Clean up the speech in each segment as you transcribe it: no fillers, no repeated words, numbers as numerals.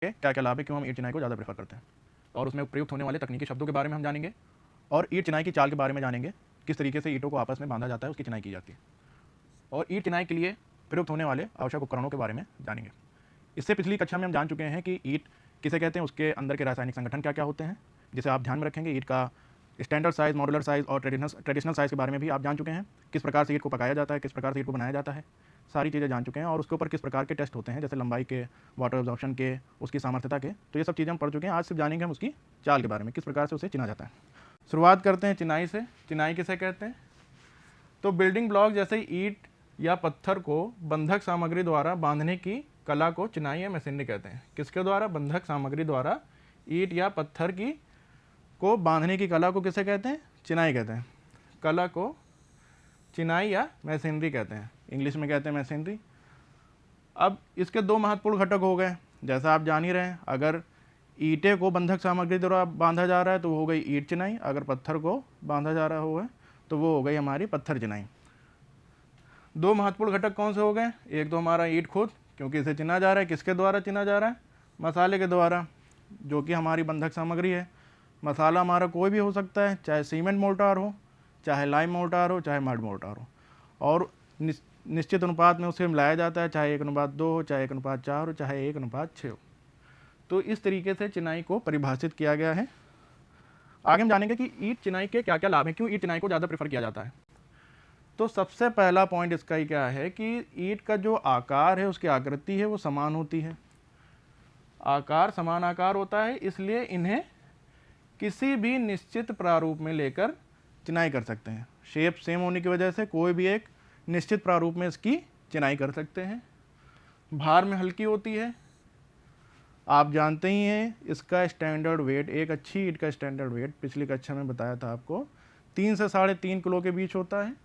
के क्या क्या लाभ है, क्यों हम ईंट चिनाई को ज़्यादा प्रेफर करते हैं, और उसमें प्रयुक्त होने वाले तकनीकी शब्दों के बारे में हम जानेंगे, और ईंट चिनाई की चाल के बारे में जानेंगे, किस तरीके से ईंटों को आपस में बांधा जाता है, उसकी चिनाई की जाती है, और ईंट चिनाई के लिए प्रयुक्त होने वाले आवश्यक उपकरणों के बारे में जानेंगे। इससे पिछली कक्षा में हम जान चुके हैं कि ईंट किसे कहते हैं, उसके अंदर के रासायनिक संगठन क्या क्या होते हैं, जिसे आप ध्यान में रखेंगे। ईंट का स्टैंडर्ड साइज़, मॉड्यूलर साइज़ और ट्रेडिशनल साइज़ के बारे में भी आप जान चुके हैं, किस प्रकार से ईंट को पकाया जाता है, किस प्रकार से ईंट को बनाया जाता है, सारी चीज़ें जान चुके हैं, और उसके ऊपर किस प्रकार के टेस्ट होते हैं, जैसे लंबाई के, वाटर एब्जॉर्प्शन के, उसकी सामर्थ्यता के। तो ये सब चीज़ें हम पढ़ चुके हैं। आज सिर्फ जानेंगे हम उसकी चाल के बारे में, किस प्रकार से उसे चिना जाता है। शुरुआत करते हैं चिनाई से। चिनाई किसे कहते हैं? तो बिल्डिंग ब्लॉक जैसे ईंट या पत्थर को बंधक सामग्री द्वारा बांधने की कला को चिनाई या मशीनरी कहते हैं। किसके द्वारा? बंधक सामग्री द्वारा ईंट या पत्थर की को बांधने की कला को किसे कहते हैं? चिनाई कहते हैं। कला को चिनाई या मशीनरी कहते हैं, इंग्लिश में कहते हैं मशीनरी। अब इसके दो महत्वपूर्ण घटक हो गए, जैसा आप जान ही रहे हैं। अगर ईंटे को बंधक सामग्री द्वारा बांधा जा रहा है तो वो हो गई ईंट चिनाई, अगर पत्थर को बांधा जा रहा होगा तो वो हो गई हमारी पत्थर चिनाई। दो महत्वपूर्ण घटक कौन से हो गए? एक तो हमारा ईंट खुद, क्योंकि इसे चिना जा रहा है, किसके द्वारा चिना जा रहा है? मसाले के द्वारा, जो कि हमारी बंधक सामग्री है। मसाला हमारा कोई भी हो सकता है, चाहे सीमेंट मोर्टार हो, चाहे लाइम मोर्टार हो, चाहे मड मोर्टार हो, और निश्चित अनुपात में उसे मिलाया जाता है, चाहे 1:2 हो, चाहे 1:4 हो, चाहे 1:6 हो। तो इस तरीके से चिनाई को परिभाषित किया गया है। आगे हम जानेंगे कि ईंट चिनाई के क्या क्या लाभ हैं, क्यों ईंट चिनाई को ज़्यादा प्रेफर किया जाता है। तो सबसे पहला पॉइंट इसका ही क्या है कि ईंट का जो आकार है, उसकी आकृति है, वो समान होती है। आकार समान आकार होता है, इसलिए इन्हें किसी भी निश्चित प्रारूप में लेकर चिनाई कर सकते हैं। शेप सेम होने की वजह से कोई भी एक निश्चित प्रारूप में इसकी चिनाई कर सकते हैं। भार में हल्की होती है, आप जानते ही हैं इसका स्टैंडर्ड वेट, एक अच्छी ईंट का स्टैंडर्ड वेट पिछली कक्षा में बताया था आपको, 3 से 3.5 किलो के बीच होता है।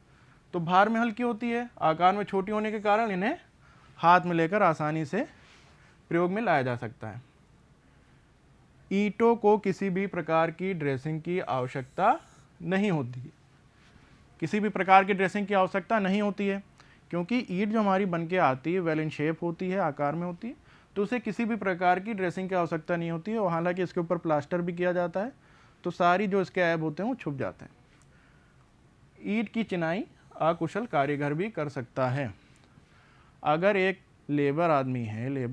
तो भार में हल्की होती है, आकार में छोटी होने के कारण इन्हें हाथ में लेकर आसानी से प्रयोग में लाया जा सकता है। ईंटों को किसी भी प्रकार की ड्रेसिंग की आवश्यकता नहीं होती है, किसी भी प्रकार की ड्रेसिंग की आवश्यकता नहीं होती है, क्योंकि ईंट जो हमारी बन के आती है वेल इन शेप होती है, आकार में होती है, तो उसे किसी भी प्रकार की ड्रेसिंग की आवश्यकता नहीं होती है। और हालांकि इसके ऊपर प्लास्टर भी किया जाता है, तो सारी जो इसके ऐब होते हैं वो छुप जाते हैं। ईंट की चिनाई अकुशल कारीगर भी कर सकता है। अगर एक लेबर आदमी है,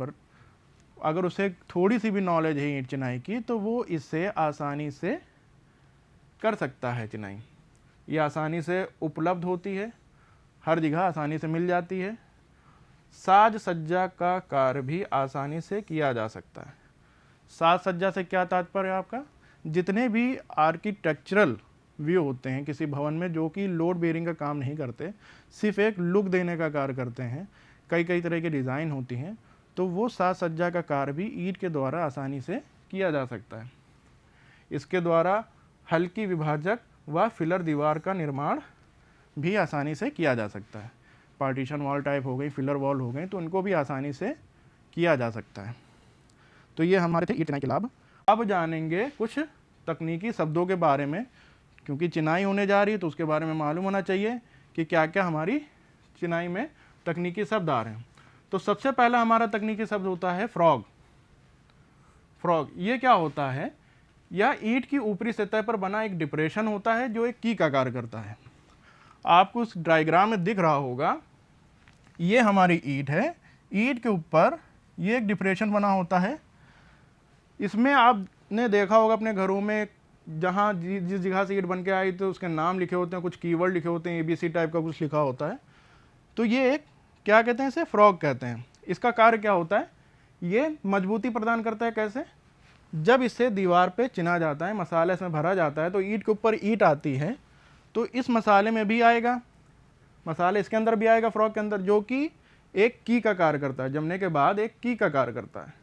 अगर उसे थोड़ी सी भी नॉलेज है ईंट चिनाई की, तो वो इससे आसानी से कर सकता है चिनाई। ये आसानी से उपलब्ध होती है, हर जगह आसानी से मिल जाती है। साज सज्जा का कार्य भी आसानी से किया जा सकता है। साज सज्जा से क्या तात्पर्य है आपका? जितने भी आर्किटेक्चरल व्यू होते हैं किसी भवन में, जो कि लोड बेयरिंग का काम नहीं करते, सिर्फ एक लुक देने का कार्य करते हैं, कई तरह की डिज़ाइन होती हैं, तो वो साज सज्जा का कार्य भी ईंट के द्वारा आसानी से किया जा सकता है। इसके द्वारा हल्की विभाजक व फिलर दीवार का निर्माण भी आसानी से किया जा सकता है। पार्टीशन वॉल टाइप हो गई, फिलर वॉल हो गई, तो उनको भी आसानी से किया जा सकता है। तो ये हमारे थे ईंट चिनाई के लाभ। अब जानेंगे कुछ तकनीकी शब्दों के बारे में, क्योंकि चिनाई होने जा रही है तो उसके बारे में मालूम होना चाहिए कि क्या क्या हमारी चिनाई में तकनीकी शब्द आ रहे हैं। तो सबसे पहला हमारा तकनीकी शब्द होता है फ्रॉग। फ्रॉग ये क्या होता है? यह ईंट की ऊपरी सतह पर बना एक डिप्रेशन होता है, जो एक की का कार्य करता है। आपको उस डायग्राम में दिख रहा होगा, ये हमारी ईंट है, ईंट के ऊपर ये एक डिप्रेशन बना होता है। इसमें आपने देखा होगा अपने घरों में, जहाँ जिस जगह से ईंट बन के आई तो उसके नाम लिखे होते हैं, कुछ कीवर्ड लिखे होते हैं, ABC टाइप का कुछ लिखा होता है। तो ये एक क्या कहते हैं, इसे फ्रॉग कहते हैं। इसका कार्य क्या होता है? ये मजबूती प्रदान करता है। कैसे? जब इसे दीवार पे चिना जाता है, मसाला इसमें भरा जाता है, तो ईंट के ऊपर ईंट आती है, तो इस मसाले में भी आएगा, मसाले इसके अंदर भी आएगा फ्रॉग के अंदर, जो कि एक की का कार्य करता है। जमने के बाद एक की का कार्य करता है।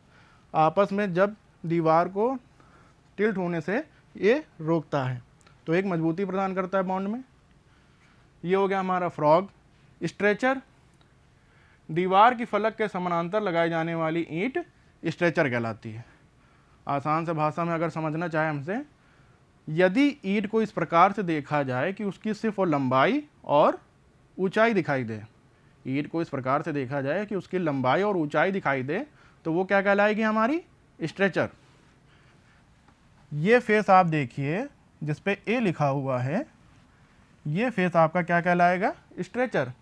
आपस में जब दीवार को टिल्ट होने से ये रोकता है, तो एक मजबूती प्रदान करता है बॉन्ड में। ये हो गया हमारा फ्रॉग। स्ट्रेचर, दीवार की फलक के समानांतर लगाई जाने वाली ईंट स्ट्रेचर कहलाती है। आसान से भाषा में अगर समझना चाहे हमसे, यदि ईंट को इस प्रकार से देखा जाए कि उसकी सिर्फ लंबाई और ऊंचाई दिखाई दे, ईंट को इस प्रकार से देखा जाए कि उसकी लंबाई और ऊंचाई दिखाई दे, तो वो क्या कहलाएगी? हमारी स्ट्रेचर। ये फेस आप देखिए जिस पे ए लिखा हुआ है, ये फेस आपका क्या कहलाएगा? स्ट्रेचर,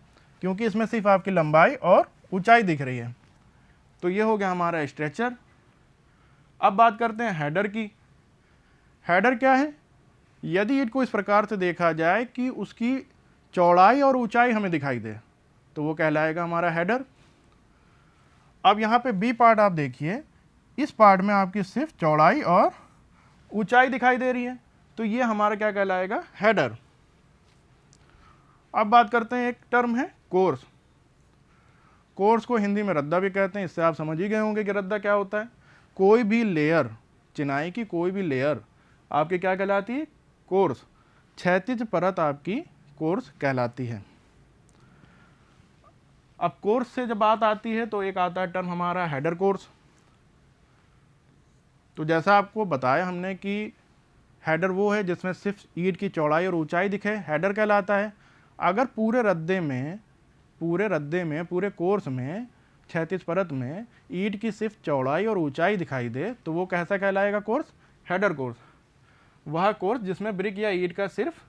क्योंकि इसमें सिर्फ आपकी लंबाई और ऊंचाई दिख रही है। तो ये हो गया हमारा स्ट्रेचर। अब बात करते हैं हेडर की। हेडर क्या है? यदि ईंट को इस प्रकार से देखा जाए कि उसकी चौड़ाई और ऊंचाई हमें दिखाई दे तो वो कहलाएगा हमारा हेडर। अब यहाँ पे बी पार्ट आप देखिए, इस पार्ट में आपकी सिर्फ चौड़ाई और ऊंचाई दिखाई दे रही है, तो ये हमारा क्या कहलाएगा? हेडर। अब बात करते हैं, एक टर्म है कोर्स। कोर्स को हिंदी में रद्दा भी कहते हैं। इससे आप समझ ही गए होंगे कि रद्दा क्या होता है। कोई भी लेयर, चिनाई की कोई भी लेयर आपकी क्या कहलाती है? कोर्स। क्षैतिज परत आपकी कोर्स कहलाती है। अब कोर्स से जब बात आती है तो एक आता है टर्म हमारा हेडर कोर्स। तो जैसा आपको बताया हमने कि हेडर वो है जिसमें सिर्फ ईंट की चौड़ाई और ऊंचाई दिखे, हेडर कहलाता है। अगर पूरे रद्दे में पूरे कोर्स में क्षैतिज परत में ईंट की सिर्फ चौड़ाई और ऊंचाई दिखाई दे तो वो कैसा कहलाएगा? कोर्स। Header course. वह कोर्स जिसमें ब्रिक या ईंट का सिर्फ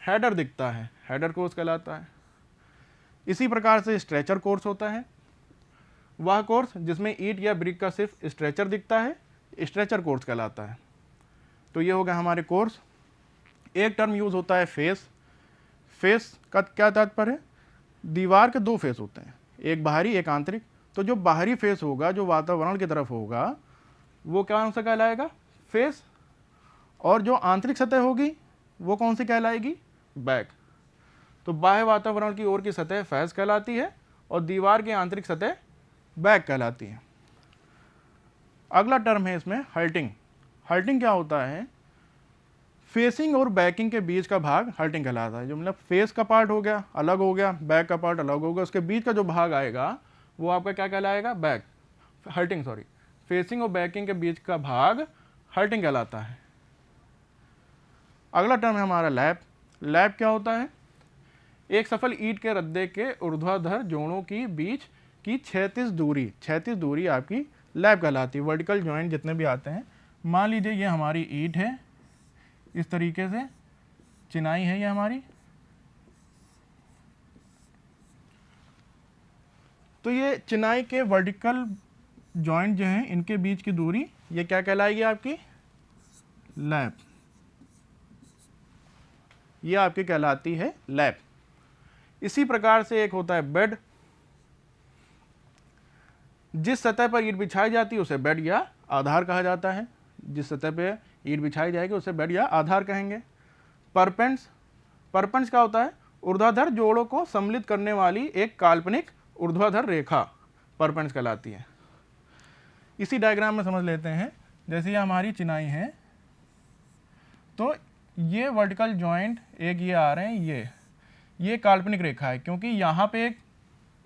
हेडर दिखता है, हेडर कोर्स कहलाता है। इसी प्रकार से स्ट्रेचर कोर्स होता है। वह कोर्स जिसमें ईंट या ब्रिक का सिर्फ स्ट्रेचर दिखता है, स्ट्रेचर कोर्स कहलाता है। तो ये हो गया हमारे कोर्स। एक टर्म यूज होता है फेस। फेस का क्या तात्पर्य है? दीवार के दो फेस होते हैं, एक बाहरी एक आंतरिक। तो जो बाहरी फेस होगा, जो वातावरण की तरफ होगा, वो कौन सा कहलाएगा? फेस। और जो आंतरिक सतह होगी वो कौन सी कहलाएगी? बैक। तो बाह्य वातावरण की ओर की सतह फेस कहलाती है और दीवार की आंतरिक सतह बैक कहलाती है। अगला टर्म है इसमें हल्टिंग। हल्टिंग क्या होता है? फेसिंग और बैकिंग के बीच का भाग हल्टिंग कहलाता है। जो मतलब फेस का पार्ट हो गया अलग हो गया, बैक का पार्ट अलग हो गया, उसके बीच का जो भाग आएगा वो आपका क्या कहलाएगा? बैक। हल्टिंग, सॉरी, फेसिंग और बैकिंग के बीच का भाग हल्टिंग कहलाता है। अगला टर्म है हमारा लैप। लैप क्या होता है? एक सफल ईंट के रद्दे के ऊर्ध्वाधर जोड़ों की बीच की क्षैतिज दूरी आपकी लैप कहलाती है। वर्टिकल जॉइंट जितने भी आते हैं, मान लीजिए ये हमारी ईंट है, इस तरीके से चिनाई है ये हमारी, तो ये चिनाई के वर्टिकल जॉइंट जो हैं इनके बीच की दूरी ये क्या कहलाएगी? आपकी लैप। ये आपकी कहलाती है लैप। इसी प्रकार से एक होता है बेड। जिस सतह पर ईंट बिछाई जाती है उसे बेड या आधार कहा जाता है। जिस सतह पे ईंट बिछाई जाएगी उसे बेड या आधार कहेंगे। परपेंस। परपेंस क्या होता है? ऊर्ध्वाधर जोड़ों को सम्मिलित करने वाली एक काल्पनिक ऊर्ध्वाधर रेखा परपेंस कहलाती है। इसी डायग्राम में समझ लेते हैं। जैसे ये हमारी चिनाई है, तो ये वर्टिकल जॉइंट एक ये आ रहे हैं, ये काल्पनिक रेखा है, क्योंकि यहाँ पे एक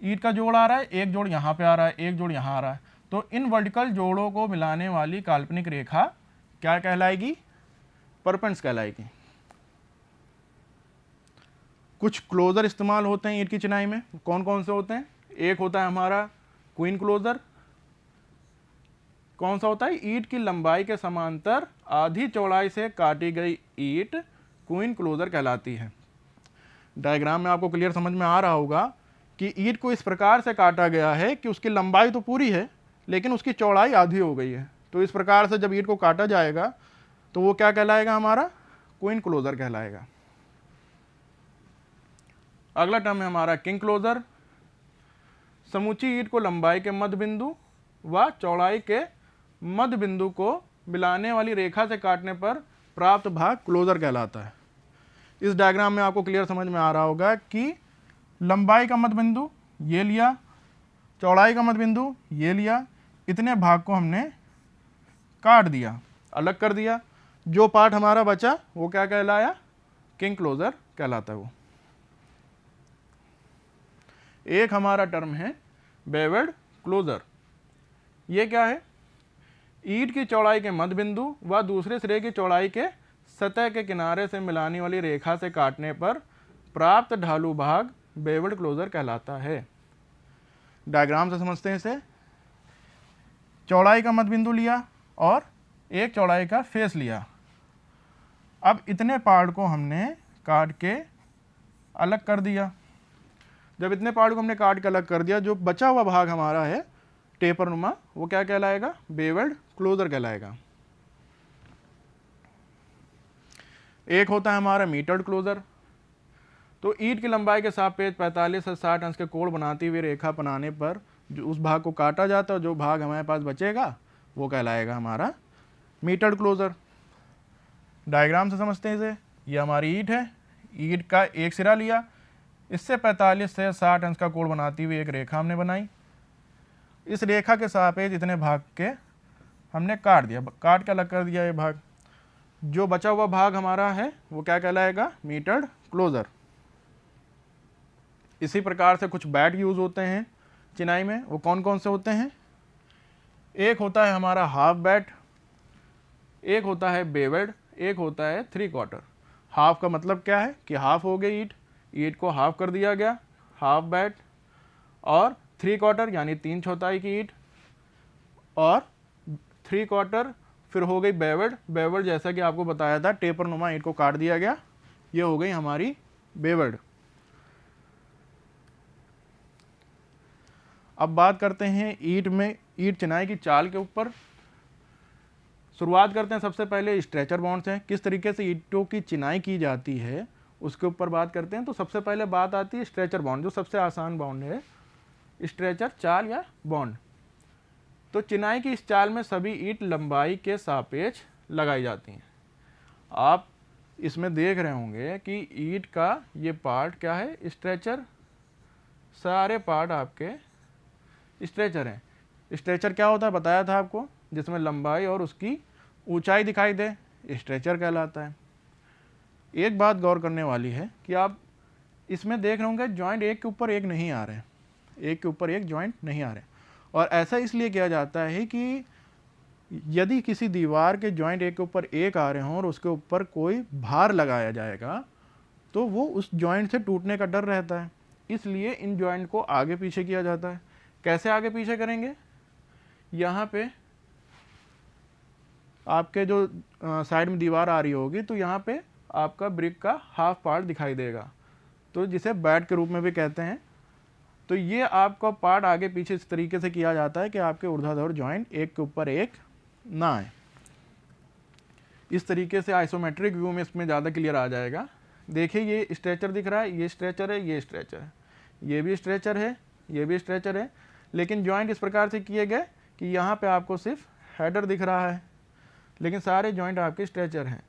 ईंट का जोड़ आ रहा है, एक जोड़ यहाँ पे आ रहा है, एक जोड़ यहाँ आ रहा है। तो इन वर्टिकल जोड़ों को मिलाने वाली काल्पनिक रेखा क्या कहलाएगी? परपेंस कहलाएगी। कुछ क्लोजर इस्तेमाल होते हैं ईंट की चिनाई में। कौन कौन से होते हैं? एक होता है हमारा क्वीन क्लोजर। कौन सा होता है? ईंट की लंबाई के समांतर आधी चौड़ाई से काटी गई ईंट क्वीन क्लोजर कहलाती है। डायग्राम में आपको क्लियर समझ में आ रहा होगा कि ईंट को इस प्रकार से काटा गया है कि उसकी लंबाई तो पूरी है लेकिन उसकी चौड़ाई आधी हो गई है। तो इस प्रकार से जब ईंट को काटा जाएगा तो वो क्या कहलाएगा? हमारा क्वीन क्लोजर कहलाएगा। अगला टर्म है हमारा किंग क्लोजर। समूची ईंट को लंबाई के मध्य बिंदु व चौड़ाई के मध्य बिंदु को मिलाने वाली रेखा से काटने पर प्राप्त भाग क्लोजर कहलाता है। इस डायग्राम में आपको क्लियर समझ में आ रहा होगा कि लंबाई का मध्य बिंदु ये लिया, चौड़ाई का मध्य बिंदु ये लिया, इतने भाग को हमने काट दिया, अलग कर दिया। जो पार्ट हमारा बचा वो क्या कहलाया? किंग क्लोजर कहलाता है वो। एक हमारा टर्म है बेवेल्ड क्लोजर। ये क्या है? ईंट की चौड़ाई के मध्य बिंदु व दूसरे सिरे की चौड़ाई के सतह के किनारे से मिलाने वाली रेखा से काटने पर प्राप्त ढालू भाग बेवेल्ड क्लोजर कहलाता है। डायग्राम से समझते हैं इसे। चौड़ाई का मध्य बिंदु लिया, और एक चौड़ाई का फेस लिया। अब इतने पार्ट को हमने काट के अलग कर दिया। जब इतने पार्ट को हमने काट के अलग कर दिया, जो बचा हुआ भाग हमारा है टेपर नुमा, वो क्या कहलाएगा? बेवल्ड क्लोजर कहलाएगा। एक होता है हमारा मीटर्ड क्लोजर। तो ईंट की लंबाई के सापेक्ष 45 से 60 अंश के कोण बनाती हुई रेखा बनाने पर जो उस भाग को काटा जाता है, जो भाग हमारे पास बचेगा वो कहलाएगा हमारा मीटर्ड क्लोजर। डायग्राम से समझते हैं इसे। ये हमारी ईंट है, ईंट का एक सिरा लिया, इससे 45 से 60 अंश का कोण बनाती हुई एक रेखा हमने बनाई। इस रेखा के सापेक्ष इतने भाग के हमने काट दिया, काट के अलग कर दिया ये भाग। जो बचा हुआ भाग हमारा है वो क्या कहलाएगा? Metered closure. इसी प्रकार से कुछ बैट यूज होते हैं चिनाई में। वो कौन कौन से होते हैं? एक होता है हमारा हाफ बैट, एक होता है बेवेड, एक होता है 3/4। हाफ का मतलब क्या है कि हाफ हो गई ईंट, ईंट को हाफ कर दिया गया, हाफ बैट। और 3/4 यानी 3/4 की ईंट, और 3/4 फिर हो गई बेवेड। बेवेड जैसा कि आपको बताया था, टेपर नुमा ईंट को काट दिया गया, ये हो गई हमारी बेवेड। अब बात करते हैं ईंट में, ईंट चिनाई की चाल के ऊपर। शुरुआत करते हैं सबसे पहले स्ट्रेचर बॉन्ड से। किस तरीके से ईंटों की चिनाई की जाती है उसके ऊपर बात करते हैं। तो सबसे पहले बात आती है स्ट्रेचर बॉन्ड, जो सबसे आसान बॉन्ड है, स्ट्रेचर चाल या बॉन्ड। तो चिनाई की इस चाल में सभी ईंट लंबाई के सापेक्ष लगाई जाती हैं। आप इसमें देख रहे होंगे कि ईंट का ये पार्ट क्या है? स्ट्रेचर। सारे पार्ट आपके स्ट्रेचर हैं। स्ट्रेचर क्या होता है बताया था आपको, जिसमें लंबाई और उसकी ऊंचाई दिखाई दे, स्ट्रेचर कहलाता है। एक बात गौर करने वाली है कि आप इसमें देख रहे होंगे जॉइंट एक के ऊपर एक नहीं आ रहे हैं, एक के ऊपर एक जॉइंट नहीं आ रहे। और ऐसा इसलिए किया जाता है कि यदि किसी दीवार के जॉइंट एक के ऊपर एक आ रहे हों और उसके ऊपर कोई भार लगाया जाएगा तो वो उस जॉइंट से टूटने का डर रहता है। इसलिए इन जॉइंट को आगे पीछे किया जाता है। कैसे आगे पीछे करेंगे? यहाँ पे आपके जो साइड में दीवार आ रही होगी तो यहाँ पे आपका ब्रिक का हाफ पार्ट दिखाई देगा, तो जिसे बैट के रूप में भी कहते हैं। तो ये आपका पार्ट आगे पीछे इस तरीके से किया जाता है कि आपके ऊर्ध्वाधर जॉइंट एक के ऊपर एक ना आए। इस तरीके से आइसोमेट्रिक व्यू में इसमें ज़्यादा क्लियर आ जाएगा। देखिए ये स्ट्रेचर दिख रहा है, ये स्ट्रेचर है, ये स्ट्रेचर है, ये भी स्ट्रेचर है, ये भी स्ट्रेचर है। लेकिन जॉइंट इस प्रकार से किए गए कि यहाँ पे आपको सिर्फ हेडर दिख रहा है, लेकिन सारे जॉइंट आपके स्ट्रेचर हैं।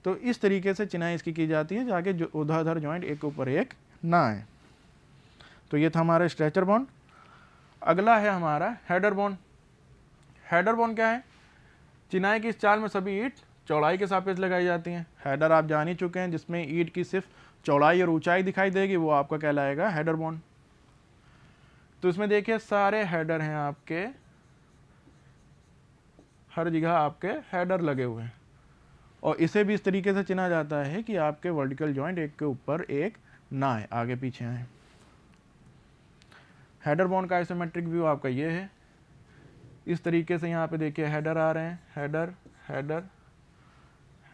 तो इस तरीके से चिनाई इसकी की जाती है जाके जो ऊर्ध्वाधर जॉइंट एक के ऊपर एक ना आए। तो ये था हमारा स्ट्रेचर बॉन्ड। अगला है हमारा हेडर बॉन्ड। हेडर बॉन्ड क्या है? चिनाई की इस चाल में सभी ईंट चौड़ाई के सापेक्ष लगाई जाती हैं। हेडर आप जान ही चुके हैं, जिसमें ईंट की सिर्फ चौड़ाई और ऊंचाई दिखाई देगी, वो आपका कहलाएगा हेडर बॉन्ड। तो इसमें देखिए सारे हेडर हैं आपके, हर जगह आपके हेडर लगे हुए हैं। और इसे भी इस तरीके से चिना जाता है कि आपके वर्टिकल जॉइंट एक के ऊपर एक ना आए, आगे पीछे आए। हेडर बॉन्ड का आइसोमेट्रिक व्यू आपका ये है। इस तरीके से यहाँ पे देखिए हेडर आ रहे हैं, हेडर हेडर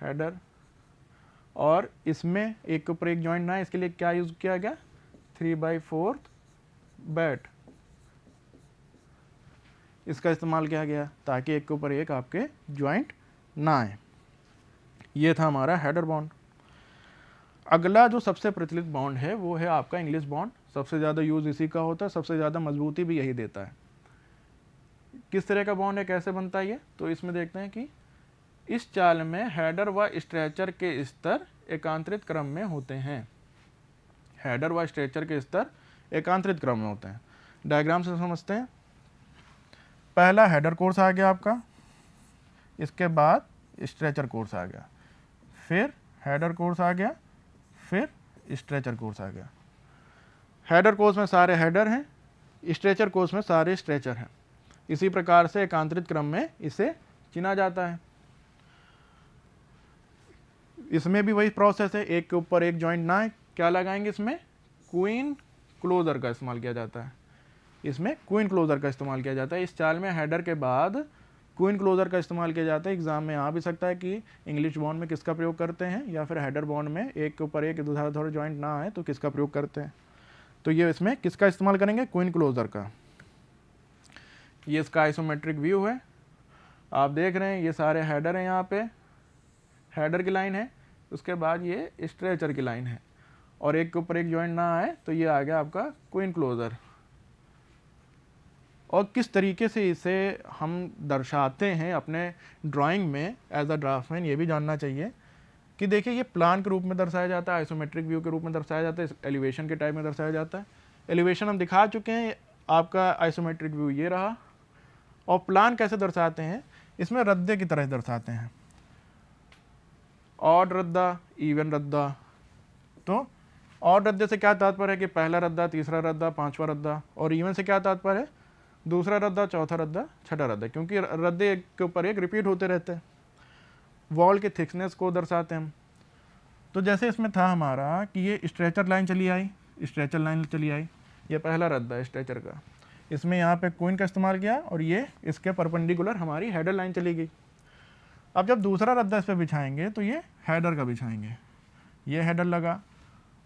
हेडर, और इसमें एक के ऊपर एक जॉइंट ना आए, इसके लिए क्या यूज किया गया? 3/4 बैट, इसका इस्तेमाल किया गया ताकि एक के ऊपर एक आपके जॉइंट ना आए। ये था हमारा हेडर बॉन्ड। अगला जो सबसे प्रचलित बॉन्ड है वो है आपका इंग्लिश बॉन्ड। सबसे ज़्यादा यूज़ इसी का होता है, सबसे ज़्यादा मजबूती भी यही देता है। किस तरह का बॉन्ड है, कैसे बनता है ये? तो इसमें देखते हैं कि इस चाल में हेडर व स्ट्रेचर के स्तर एकांतरित क्रम में होते हैं। हेडर व स्ट्रेचर के स्तर एकांतरित क्रम में होते हैं। डायग्राम से समझते हैं। पहला हेडर कोर्स आ गया आपका, इसके बाद स्ट्रेचर कोर्स आ गया, फिर हेडर कोर्स आ गया, फिर स्ट्रेचर कोर्स आ गया। हेडर कोर्स में सारे हेडर हैं, स्ट्रेचर कोर्स में सारे स्ट्रेचर हैं। इसी प्रकार से एकांतरित क्रम में इसे चिना जाता है। इसमें भी वही प्रोसेस है, एक के ऊपर एक जॉइंट ना है, क्या लगाएंगे इसमें? क्वीन क्लोजर का इस्तेमाल किया जाता है। इसमें क्वीन क्लोजर का इस्तेमाल किया जाता है। इस चाल में हेडर के बाद क्वीन क्लोजर का इस्तेमाल किया जाता है। एग्जाम में आ भी सकता है कि इंग्लिश बॉन्ड में किसका प्रयोग करते हैं, या फिर हेडर बॉन्ड में एक के ऊपर एक इधर जॉइंट ना आए तो किसका प्रयोग करते हैं। तो ये इसमें किसका इस्तेमाल करेंगे, क्वीन क्लोजर का। ये इसका आइसोमेट्रिक व्यू है, आप देख रहे हैं ये सारे हेडर हैं, यहाँ पे हेडर की लाइन है, उसके बाद ये स्ट्रेचर की लाइन है, और एक के ऊपर एक जॉइंट ना आए तो ये आ गया आपका क्वीन क्लोजर। और किस तरीके से इसे हम दर्शाते हैं अपने ड्राइंग में एज अ ड्राफ्टमैन, ये भी जानना चाहिए कि देखिए ये प्लान के रूप में दर्शाया जाता है, आइसोमेट्रिक व्यू के रूप में दर्शाया जाता है, एलिवेशन के टाइप में दर्शाया जाता है। एलिवेशन हम दिखा चुके हैं, आपका आइसोमेट्रिक व्यू ये रहा। और प्लान कैसे दर्शाते हैं, इसमें रद्दे की तरह दर्शाते हैं, ऑड रद्दा, इवन रद्दा। तो ऑड रद्दे से क्या तात्पर्य है कि पहला रद्दा, तीसरा रद्दा, पांचवा रद्दा, और इवन से क्या तात्पर्य है, दूसरा रद्दा, चौथा रद्दा, छठा रद्दा, क्योंकि रद्दे एक के ऊपर एक रिपीट होते रहते हैं। वॉल के थिकनेस को दर्शाते हैं हम। तो जैसे इसमें था हमारा कि ये स्ट्रेचर लाइन चली आई, स्ट्रेचर लाइन चली आई, ये पहला रद्दा है स्ट्रेचर का, इसमें यहाँ पे क्वीन का इस्तेमाल किया, और ये इसके परपेंडिकुलर हमारी हेडर लाइन चली गई। अब जब दूसरा रद्दा इस पर बिछाएंगे तो ये हेडर का बिछाएंगे, ये हेडर लगा,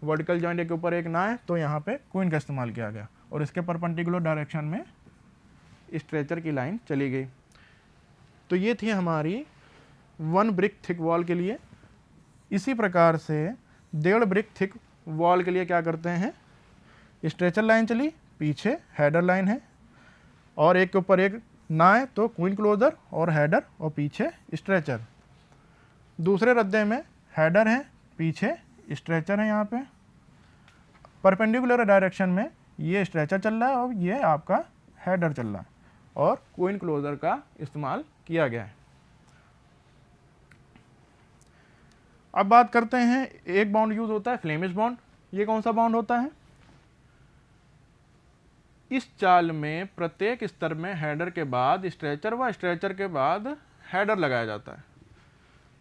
वर्टिकल जॉइंट के ऊपर एक ना है तो यहाँ पे क्वीन का इस्तेमाल किया गया, और इसके परपेंडिकुलर डायरेक्शन में स्ट्रेचर की लाइन चली गई। तो ये थी हमारी 1 ब्रिक थिक वॉल के लिए। इसी प्रकार से 1.5 ब्रिक थिक वॉल के लिए क्या करते हैं, स्ट्रेचर लाइन चली, पीछे हेडर लाइन है, और एक के ऊपर एक ना है तो क्वीन क्लोजर और हेडर, और पीछे स्ट्रेचर। दूसरे रद्दे में हेडर है, पीछे स्ट्रेचर है, यहाँ पे परपेंडिकुलर डायरेक्शन में ये स्ट्रेचर चल रहा है और ये आपका हेडर चल रहा है, और क्वीन क्लोजर का इस्तेमाल किया गया है। अब बात करते हैं, एक बॉन्ड यूज होता है फ्लेमिश बॉन्ड। ये कौन सा बॉन्ड होता है, इस चाल में प्रत्येक स्तर में हेडर के बाद स्ट्रेचर व स्ट्रेचर के बाद हेडर लगाया जाता है।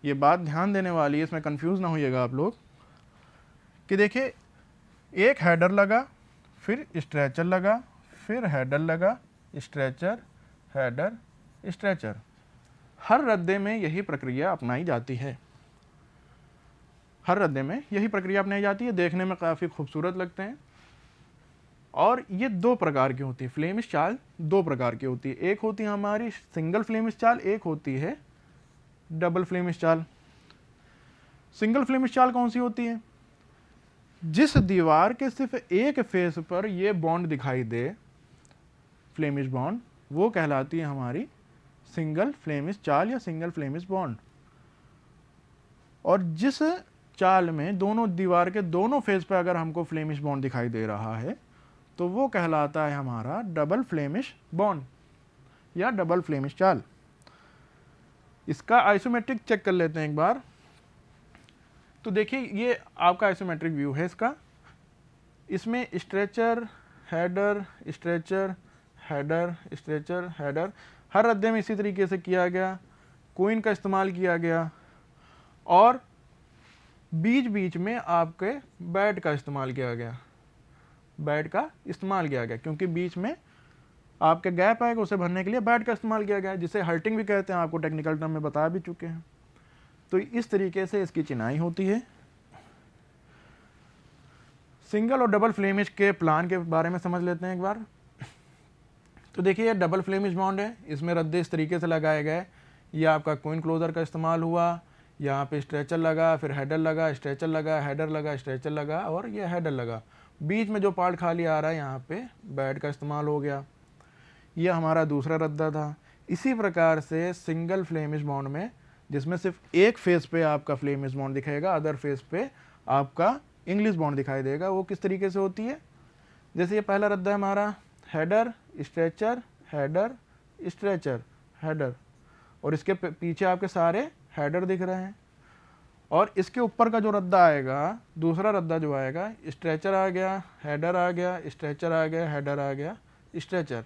ये बात ध्यान देने वाली है, इसमें कंफ्यूज ना होइएगा आप लोग कि देखिए एक हेडर लगा, फिर स्ट्रेचर लगा, फिर हेडर लगा, स्ट्रेचर, हेडर, स्ट्रेचर। हर रद्दे में यही प्रक्रिया अपनाई जाती है, हर रद्दे में यही प्रक्रिया अपनाई जाती है। देखने में काफ़ी खूबसूरत लगते हैं। और ये 2 प्रकार की होती है, फ्लेमिश चाल 2 प्रकार की होती है। एक होती है हमारी सिंगल फ्लेमिश चाल, एक होती है डबल फ्लेमिश चाल। सिंगल फ्लेमिश चाल कौन सी होती है, जिस दीवार के सिर्फ एक फेस पर ये बॉन्ड दिखाई दे, फ्लेमिश बॉन्ड, वो कहलाती है हमारी सिंगल फ्लेमिश चाल या सिंगल फ्लेमिश बॉन्ड। और जिस चाल में दोनों दीवार के दोनों फेस पर अगर हमको फ्लेमिश बॉन्ड दिखाई दे रहा है तो वो कहलाता है हमारा डबल फ्लेमिश बॉन्ड या डबल फ्लेमिश चाल। इसका आइसोमेट्रिक चेक कर लेते हैं एक बार। तो देखिए ये आपका आइसोमेट्रिक व्यू है इसका, इसमें stretcher, header, stretcher, header, stretcher, header, हर रद्दे में इसी तरीके से किया गया, क्वीन का इस्तेमाल किया गया, और बीच बीच में आपके बैट का इस्तेमाल किया गया, बैट का इस्तेमाल किया गया, क्योंकि बीच में आपके गैप आएगा उसे भरने के लिए बैट का इस्तेमाल किया गया, जिसे हर्टिंग भी कहते हैं, आपको टेक्निकल टर्म में बता भी चुके हैं। तो इस तरीके से इसकी चिनाई होती है। सिंगल और डबल फ्लेमिश के प्लान के बारे में समझ लेते हैं एक बार। तो देखिए ये डबल फ्लेमिश बॉन्ड है, इसमें रद्दे इस तरीके से लगाए गए, ये आपका क्वीन क्लोजर का इस्तेमाल हुआ, यहाँ पे स्ट्रेचर लगा, फिर हेडर लगा, स्ट्रेचर लगा, हेडर लगा, स्ट्रेचर लगा, और ये हेडर लगा। बीच में जो पार्ट खाली आ रहा है यहाँ पे बैट का इस्तेमाल हो गया। ये हमारा दूसरा रद्दा था। इसी प्रकार से सिंगल फ्लेमिश बॉन्ड में, जिसमें सिर्फ एक फेस पे आपका फ्लेमिश बॉन्ड दिखाएगा, अदर फेस पे आपका इंग्लिश बॉन्ड दिखाई देगा, वो किस तरीके से होती है। जैसे ये पहला रद्दा है हमारा, header, stretcher, header, stretcher, header, और इसके पीछे आपके सारे हेडर दिख रहे हैं। और इसके ऊपर का जो रद्दा आएगा, दूसरा रद्दा जो आएगा, स्ट्रेचर आ गया, हेडर आ गया, स्ट्रेचर आ गया, हेडर आ गया, स्ट्रेचर,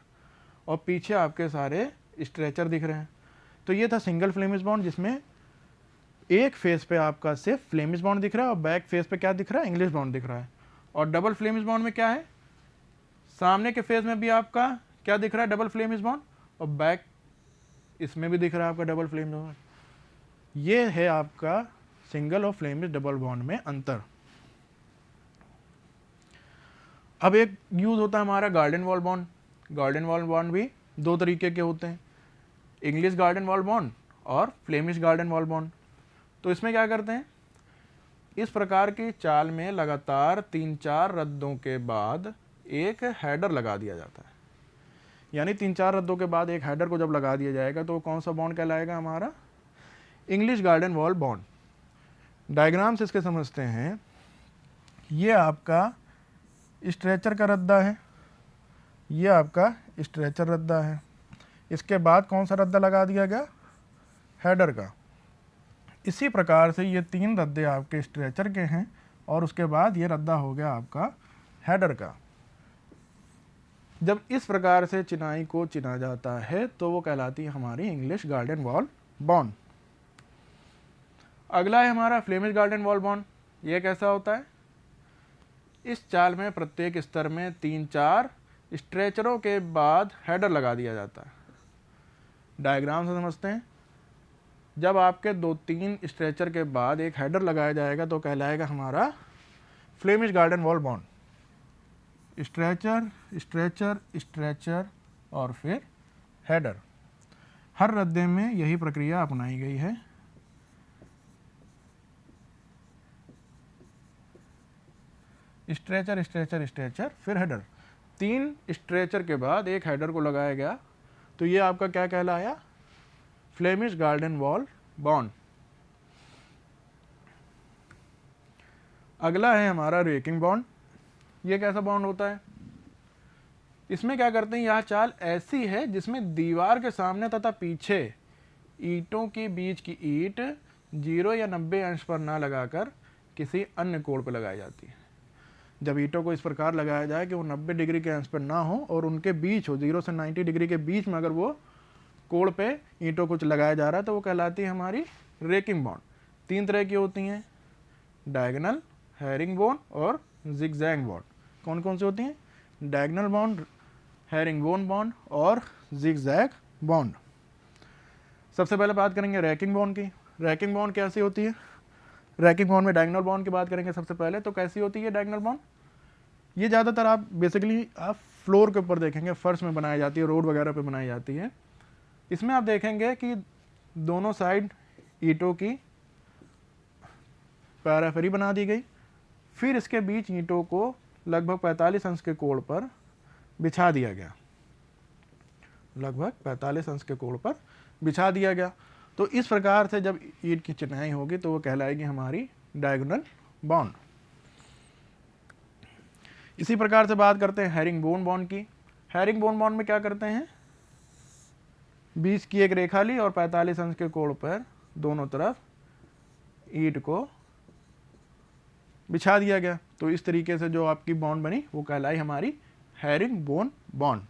और पीछे आपके सारे स्ट्रेचर दिख रहे हैं। तो ये था सिंगल फ्लेमिश बॉन्ड, जिसमें एक फेस पे आपका सिर्फ फ्लेमिश बॉन्ड दिख रहा है और बैक फेस पे क्या दिख रहा है, इंग्लिश बॉन्ड दिख रहा है। और डबल फ्लेमिश बॉन्ड में क्या है, सामने के फेस में भी आपका क्या दिख रहा है, डबल फ्लेमिश बॉन्ड, और बैक इसमें भी दिख रहा है आपका डबल फ्लेम जोन। ये है आपका सिंगल और फ्लेमिश डबल बॉन्ड में अंतर। अब एक यूज होता है हमारा garden wall bond. Garden wall bond भी दो तरीके के होते हैं, इंग्लिश गार्डन वॉल बॉन्ड और फ्लेमिश गार्डन वॉल बॉन्ड। तो इसमें क्या करते हैं, इस प्रकार की चाल में लगातार 3-4 रद्दों के बाद एक हेडर लगा दिया जाता है। यानी 3-4 रद्दों के बाद एक हेडर को जब लगा दिया जाएगा तो कौन सा बॉन्ड कहलाएगा, हमारा English garden wall bond. Diagram से इसके समझते हैं। ये आपका स्ट्रेचर का रद्दा है, ये आपका स्ट्रेचर रद्दा है। इसके बाद कौन सा रद्दा लगा दिया गया, हेडर का। इसी प्रकार से ये 3 रद्दे आपके स्ट्रेचर के हैं और उसके बाद ये रद्दा हो गया आपका हेडर का। जब इस प्रकार से चिनाई को चिना जाता है तो वो कहलाती है हमारी इंग्लिश गार्डन वॉल बॉन्ड। अगला है हमारा फ्लेमिश गार्डन वॉल बॉन्ड। ये कैसा होता है, इस चाल में प्रत्येक स्तर में 3-4 स्ट्रेचरों के बाद हेडर लगा दिया जाता है। डायग्राम से समझते हैं। जब आपके 2-3 स्ट्रेचर के बाद एक हेडर लगाया जाएगा तो कहलाएगा हमारा Flemish garden wall bond. Stretcher stretcher stretcher और फिर हेडर। हर रद्दे में यही प्रक्रिया अपनाई गई है। स्ट्रेचर स्ट्रेचर स्ट्रेचर फिर हेडर। 3 स्ट्रेचर के बाद एक हेडर को लगाया गया तो ये आपका क्या कहलाया, फ्लेमिश गार्डन वॉल बॉन्ड। अगला है हमारा रेकिंग बॉन्ड। ये कैसा बॉन्ड होता है, इसमें क्या करते हैं, यह चाल ऐसी है जिसमें दीवार के सामने तथा पीछे ईंटों के बीच की ईंट 0 या 90 अंश पर ना लगाकर किसी अन्य कोण पर लगाई जाती है। जब ईंटों को इस प्रकार लगाया जाए कि वो 90 डिग्री के अंश पर ना हो और उनके बीच हो, 0 से 90 डिग्री के बीच में अगर वो कोण पे ईंटों को लगाया जा रहा है तो वो कहलाती है हमारी रेकिंग बॉन्ड। 3 तरह की होती हैं, डायगोनल, हैरिंग बोन और जिगजैग बॉन्ड। कौन कौन सी होती हैं, diagonal bond, herring bone bond और जिगजैग बॉन्ड। सबसे पहले बात करेंगे रैकिंग बॉन्ड की। रैकिंग बॉन्ड कैसी होती है, रैकिंग बॉन्ड में डायगोनल बॉन्ड की बात करेंगे सबसे पहले। तो कैसी होती है डायगोनल बॉन्ड, ये ज़्यादातर आप बेसिकली आप फ्लोर के ऊपर देखेंगे, फर्श में बनाई जाती है, रोड वगैरह पे बनाई जाती है। इसमें आप देखेंगे कि दोनों साइड ईंटों की पैराफेरी बना दी गई, फिर इसके बीच ईंटों को लगभग 45 अंश के कोण पर बिछा दिया गया, लगभग 45 अंश के कोण पर बिछा दिया गया। तो इस प्रकार से जब ईंट की चिनाई होगी तो वो कहलाएगी हमारी डायगोनल बॉन्ड। इसी प्रकार से बात करते हैं हैरिंग बोन बॉन्ड की। हैरिंग बोन बॉन्ड में क्या करते हैं, बीच की एक रेखा ली और 45 अंश के कोण पर दोनों तरफ ईंट को बिछा दिया गया। तो इस तरीके से जो आपकी बॉन्ड बनी वो कहलाई हमारी हैरिंग बोन बॉन्ड।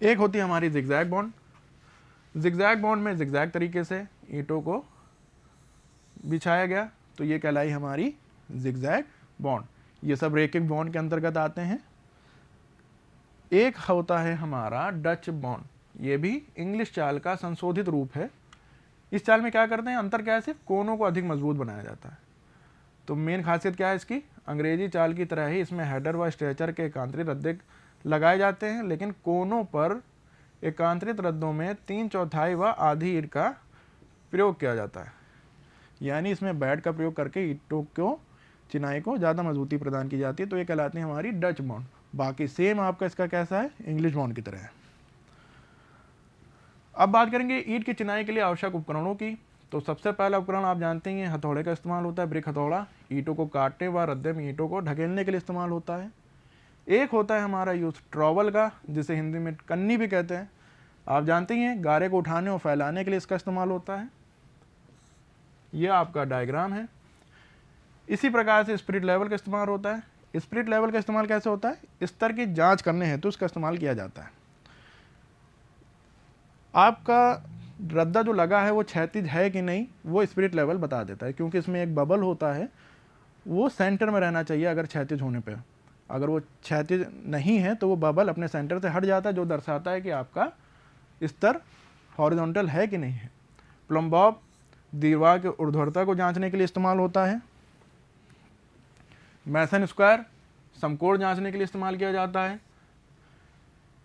एक होती है हमारी जिगजैग बॉन्ड। जिगजैग बॉन्ड में जिगजैग तरीके से ईंटों को बिछाया गया तो ये कहलाई हमारी जिगजैग बॉन्ड। ये सब रेकिंग बॉन्ड के अंतर्गत आते हैं। एक होता है हमारा डच बॉन्ड, ये भी इंग्लिश चाल का संशोधित रूप है। इस चाल में क्या करते हैं, अंतर क्या है, सिर्फ कोनों को अधिक मजबूत बनाया जाता है। तो मेन खासियत क्या है इसकी, अंग्रेजी चाल की तरह ही इसमें हेडर व स्ट्रेचर के एकांतरित रद्दे लगाए जाते हैं, लेकिन कोनों पर एकांतरित रद्दों में 3/4 व आधी ईंट का प्रयोग किया जाता है। यानी इसमें बैट का प्रयोग करके ईंटों को, चिनाई को ज़्यादा मजबूती प्रदान की जाती है। तो ये कहलाती है हमारी डच बॉन्ड। बाकी सेम आपका इसका कैसा है, इंग्लिश बॉन्ड की तरह है। अब बात करेंगे ईंट की चिनाई के लिए आवश्यक उपकरणों की। तो सबसे पहला उपकरण आप जानते हैं हथौड़े का इस्तेमाल होता है, ब्रिक हथौड़ा। ईंटों को काटने व रद्दे में ईंटों को ढकेलने के लिए इस्तेमाल होता है। एक होता है हमारा यूज ट्रॉवल का, जिसे हिंदी में कन्नी भी कहते हैं। आप जानते ही हैं गारे को उठाने और फैलाने के लिए इसका इस्तेमाल होता है। यह आपका डायग्राम है। इसी प्रकार से स्पिरिट लेवल का इस्तेमाल होता है। स्पिरिट लेवल का इस्तेमाल कैसे होता है, स्तर की जांच करने हेतु तो इसका इस्तेमाल किया जाता है। आपका रद्दा जो लगा है वो क्षैतिज है कि नहीं वो स्पिरिट लेवल बता देता है, क्योंकि इसमें एक बबल होता है, वो सेंटर में रहना चाहिए अगर क्षैतिज होने पे। अगर वो क्षैतिज नहीं है तो वो बबल अपने सेंटर से हट जाता है, जो दर्शाता है कि आपका स्तर हॉरिजॉन्टल है कि नहीं है। प्लम्बॉब दीवार की ऊर्ध्वाधरता को जांचने के लिए इस्तेमाल होता है। मैसन स्क्वायर समकोण जांचने के लिए इस्तेमाल किया जाता है।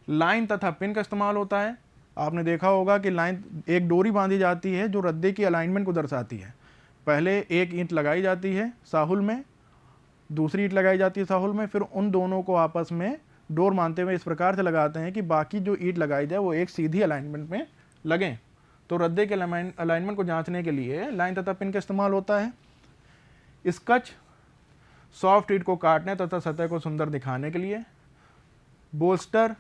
लाइन तथा पिन का इस्तेमाल होता है। आपने देखा होगा कि लाइन, एक डोरी बांधी जाती है जो रद्दे की अलाइनमेंट को दर्शाती है। पहले एक ईंट लगाई जाती है साहुल में, दूसरी ईंट लगाई जाती है साहुल में, फिर उन दोनों को आपस में डोर मानते हुए इस प्रकार से लगाते हैं कि बाकी जो ईंट लगाई जाए वो एक सीधी अलाइनमेंट में लगें। तो रद्दे के अलाइनमेंट को जांचने के लिए लाइन तथा पिन का इस्तेमाल होता है। स्केच सॉफ्ट ईंट को काटने तथा सतह को सुंदर दिखाने के लिए। बोल्स्टर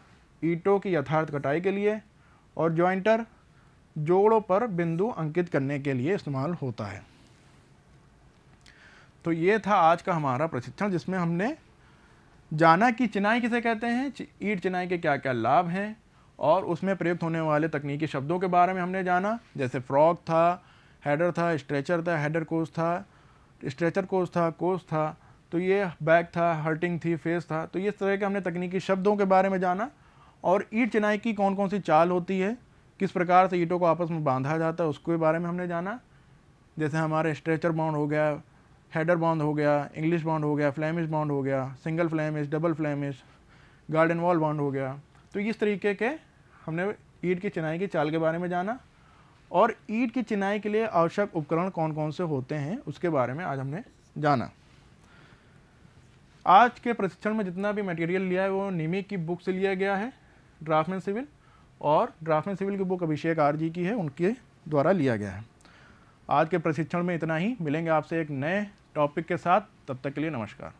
ईंटों की यथार्थ कटाई के लिए। और जॉइंटर जोड़ों पर बिंदु अंकित करने के लिए इस्तेमाल होता है। तो ये था आज का हमारा प्रशिक्षण, जिसमें हमने जाना कि चिनाई किसे कहते हैं, ईंट चिनाई के क्या क्या लाभ हैं, और उसमें प्रयुक्त होने वाले तकनीकी शब्दों के बारे में हमने जाना। जैसे फ्रॉग था, हेडर था, स्ट्रेचर था, हेडर कोर्स था, स्ट्रेचर कोर्स था, तो ये बैक था, हर्टिंग थी, फेस था। तो इस तरह के हमने तकनीकी शब्दों के बारे में जाना। और ईंट चिनाई की कौन कौन सी चाल होती है, किस प्रकार से ईंटों को आपस में बांधा जाता है, उसके बारे में हमने जाना। जैसे हमारे स्ट्रेचर बाउंड हो गया, हेडर बाउंड हो गया, इंग्लिश बाउंड हो गया, फ्लेमिश बाउंड हो गया, single Flemish, double Flemish, garden wall bound हो गया। तो इस तरीके के हमने ईंट की चिनाई की चाल के बारे में जाना। और ईंट की चिनाई के लिए आवश्यक उपकरण कौन कौन से होते हैं उसके बारे में आज हमने जाना। आज के प्रशिक्षण में जितना भी मटेरियल लिया है वो निमी की बुक से लिया गया है, ड्राफ्टमैन सिविल, और ड्राफ्टमैन सिविल की बुक अभिषेक आरजी की है, उनके द्वारा लिया गया है। आज के प्रशिक्षण में इतना ही। मिलेंगे आपसे एक नए टॉपिक के साथ, तब तक के लिए नमस्कार।